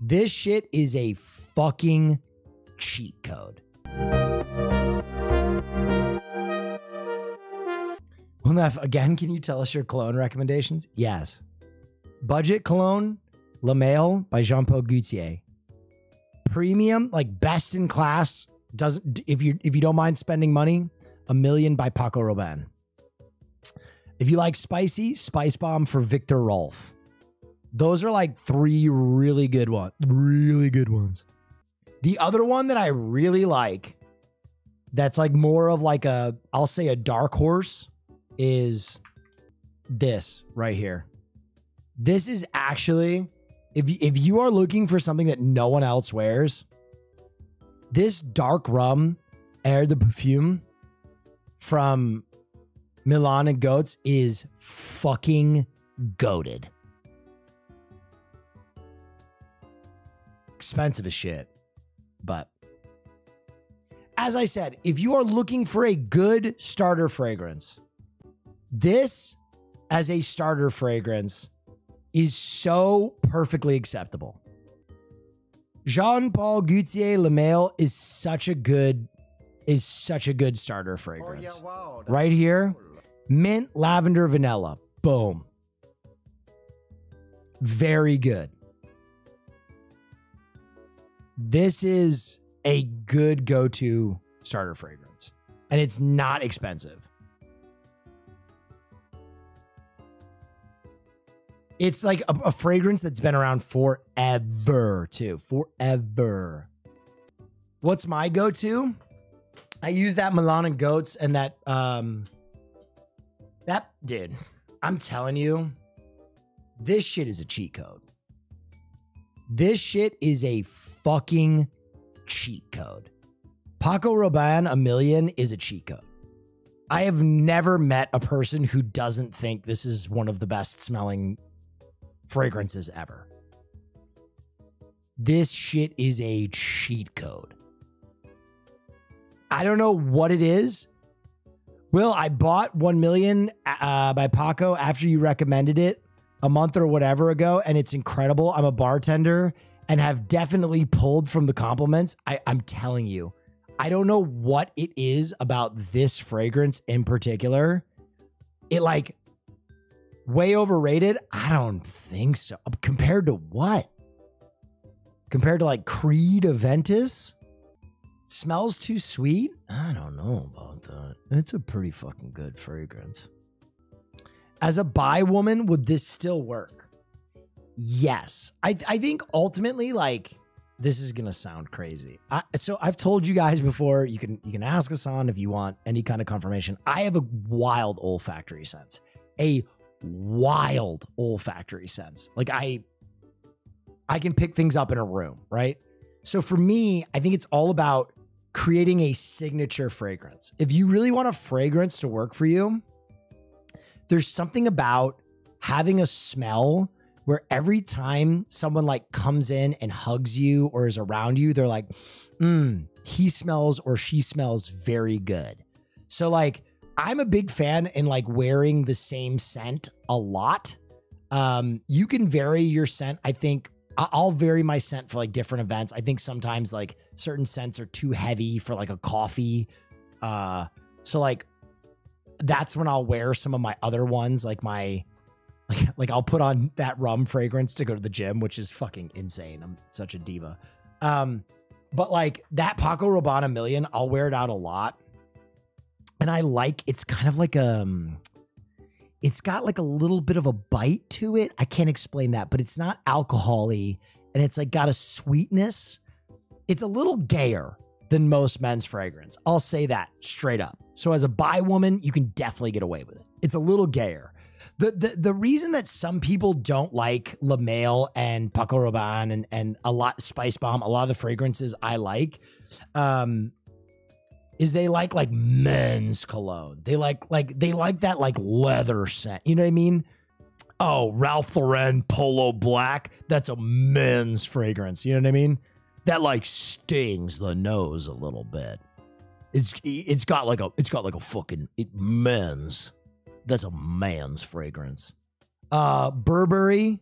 This shit is a fucking cheat code. Well, Neff, again, can you tell us your cologne recommendations? Yes. Budget cologne, Le Male by Jean-Paul Gaultier. Premium, like best in class, doesn't if you don't mind spending money, A Million by Paco Rabanne. If you like spicy, Spice Bomb for Victor Rolf. Those are like three really good ones. Really good ones. The other one that I really like, that's like more of like a, I'll say a dark horse, is this right here. This is actually, if you are looking for something that no one else wears, this dark rum, Air de Parfum from Milan and Goats is fucking goated. Expensive as shit. But as I said, if you are looking for a good starter fragrance, this as a starter fragrance is so perfectly acceptable. Jean-Paul Gaultier Le Male is such a good starter fragrance. Oh, yeah, wow, right here, cool. Mint, lavender, vanilla. Boom. Very good. This is a good go-to starter fragrance, and it's not expensive. It's like a fragrance that's been around forever, too. Forever. What's my go-to? I use that Milan and Goats and that, dude, I'm telling you, this shit is a cheat code. This shit is a fucking cheat code. Paco Rabanne, A Million is a cheat code. I have never met a person who doesn't think this is one of the best smelling fragrances ever. This shit is a cheat code. I don't know what it is. Will, I bought 1 Million by Paco after you recommended it a month or whatever ago, and it's incredible. I'm a bartender and have definitely pulled from the compliments. I'm telling you, I don't know what it is about this fragrance in particular. It like way overrated? I don't think so. Compared to what? Compared to like Creed Aventus? Smells too sweet? I don't know about that. It's a pretty fucking good fragrance. As a bi woman, would this still work? Yes. I think ultimately, like, this is gonna sound crazy. So I've told you guys before, you can ask us on if you want any kind of confirmation. I have a wild olfactory sense. A wild olfactory sense. Like I can pick things up in a room, right? So for me, I think it's all about creating a signature fragrance. If you really want a fragrance to work for you, there's something about having a smell where every time someone like comes in and hugs you or is around you, they're like, he smells or she smells very good. So like, I'm a big fan in like wearing the same scent a lot. You can vary your scent. I think I'll vary my scent for like different events. I think sometimes like certain scents are too heavy for like a coffee. So like, that's when I'll wear some of my other ones, like my, like I'll put on that rum fragrance to go to the gym, which is fucking insane. I'm such a diva. But like that Paco Rabanne A Million, I'll wear it out a lot. And I like, it's kind of like it's got like a little bit of a bite to it. I can't explain that, but it's not alcohol-y, and it's like got a sweetness. It's a little gayer than most men's fragrance. I'll say that straight up. So as a bi woman, you can definitely get away with it. It's a little gayer. The reason that some people don't like Le Male and Paco Rabanne and a lot Spice Bomb, a lot of the fragrances I like, is they like men's cologne. They like that like leather scent. You know what I mean? Oh, Ralph Lauren Polo Black. That's a men's fragrance. You know what I mean? That like stings the nose a little bit. It's got like a fucking men's. That's a man's fragrance. Burberry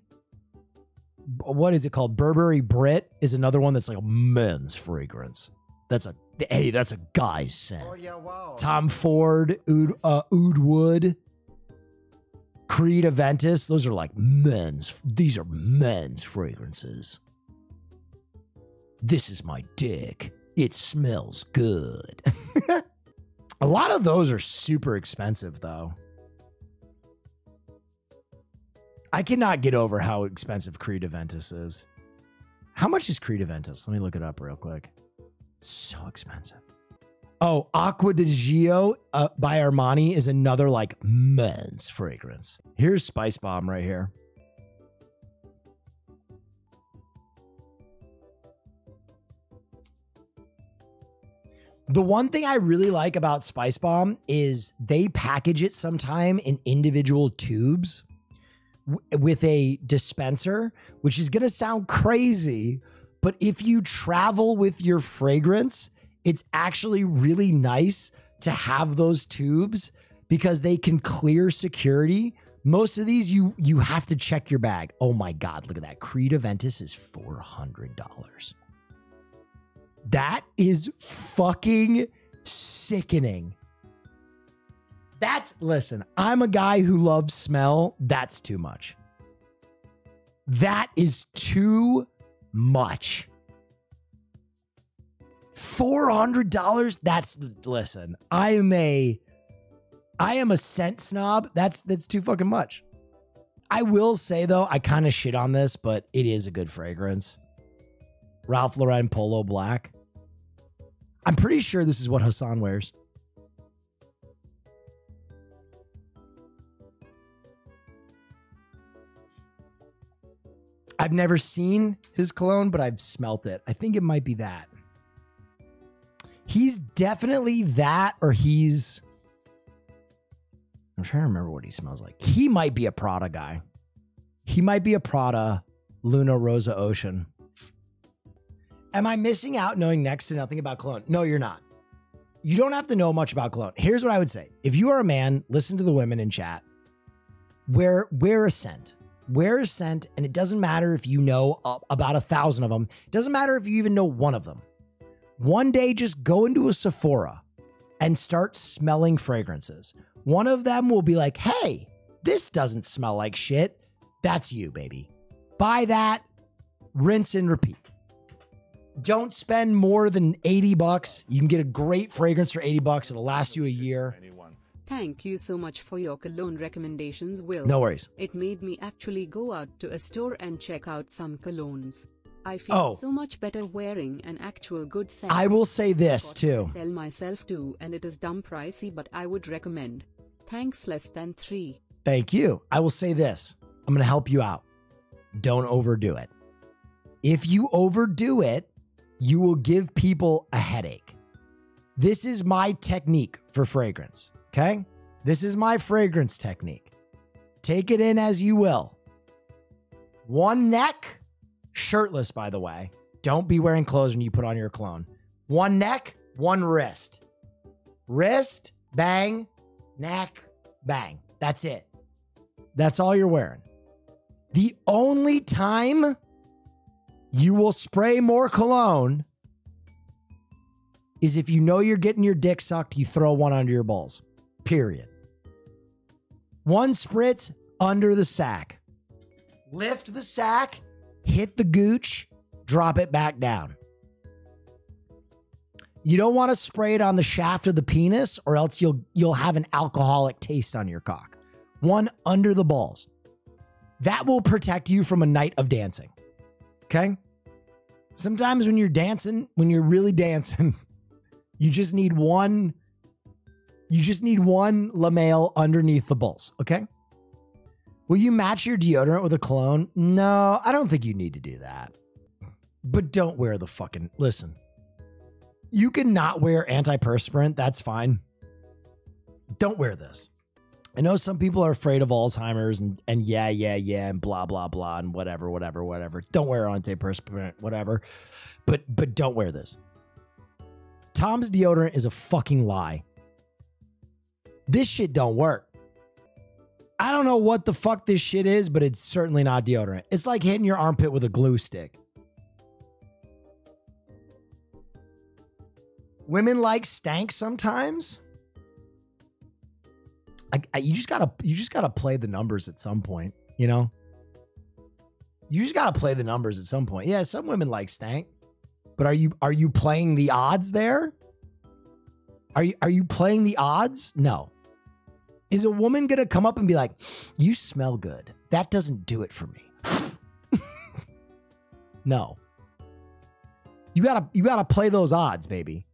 what is it called? Burberry Brit is another one that's like a men's fragrance. That's a guy's scent. Oh, yeah, wow. Tom Ford, Oud Wood, Creed Aventus. Those are like these are men's fragrances. This is my dick. It smells good. A lot of those are super expensive, though. I cannot get over how expensive Creed Aventus is. How much is Creed Aventus? Let me look it up real quick. It's so expensive. Oh, Acqua di Gio by Armani is another like men's fragrance. Here's Spice Bomb right here. The one thing I really like about Spice Bomb is they package it sometime in individual tubes with a dispenser, which is going to sound crazy, but if you travel with your fragrance, it's actually really nice to have those tubes because they can clear security. Most of these, you have to check your bag. Oh my God, look at that. Creed Aventus is $400. That is fucking sickening. Listen, I'm a guy who loves smell. That's too much. That is too much. $400? Listen, I am a scent snob. That's too fucking much. I will say though, I kind of shit on this, but it is a good fragrance. Ralph Lauren Polo Black. I'm pretty sure this is what Hassan wears. I've never seen his cologne, but I've smelt it. I think it might be that. He's definitely that, or he's... I'm trying to remember what he smells like. He might be a Prada guy. He might be a Prada Luna Rosa Ocean. Am I missing out knowing next to nothing about cologne? No, you're not. You don't have to know much about cologne. Here's what I would say. If you are a man, listen to the women in chat. Wear a scent. Wear a scent, and it doesn't matter if you know about 1,000 of them. It doesn't matter if you even know one of them. One day, just go into a Sephora and start smelling fragrances. One of them will be like, hey, this doesn't smell like shit. That's you, baby. Buy that, rinse and repeat. Don't spend more than $80. You can get a great fragrance for $80. It'll last you a year. Thank you so much for your cologne recommendations, Will. No worries. It made me actually go out to a store and check out some colognes. I feel so much better wearing an actual good scent. I will say this too. I sell myself too, and it is dumb pricey, but I would recommend. Thanks, less than 3. Thank you. I will say this. I'm going to help you out. Don't overdo it. If you overdo it, you will give people a headache. This is my technique for fragrance. Okay? This is my fragrance technique. Take it in as you will. One neck, shirtless, by the way. Don't be wearing clothes when you put on your cologne. One neck, one wrist. Wrist, bang, neck, bang. That's it. That's all you're wearing. The only time you will spray more cologne is if you know you're getting your dick sucked, you throw one under your balls. Period. One spritz under the sack. Lift the sack, hit the gooch, drop it back down. You don't want to spray it on the shaft of the penis, or else you'll have an alcoholic taste on your cock. One under the balls. That will protect you from a night of dancing. Okay? Sometimes when you're dancing, when you're really dancing, you just need one lamelle underneath the balls, okay? Will you match your deodorant with a cologne? No, I don't think you need to do that. But don't wear the fucking... Listen, you can not wear antiperspirant. That's fine. Don't wear this. I know some people are afraid of Alzheimer's and yeah, and blah, blah, blah, and whatever. Don't wear antiperspirant, whatever. But don't wear this. Tom's deodorant is a fucking lie. This shit don't work. I don't know what the fuck this shit is, but it's certainly not deodorant. It's like hitting your armpit with a glue stick. Women like stank sometimes. You just gotta play the numbers at some point, you know? You just gotta play the numbers at some point. Yeah, some women like stank. But are you playing the odds there? Are you playing the odds? No. Is a woman gonna come up and be like, you smell good? That doesn't do it for me. No. You gotta play those odds, baby.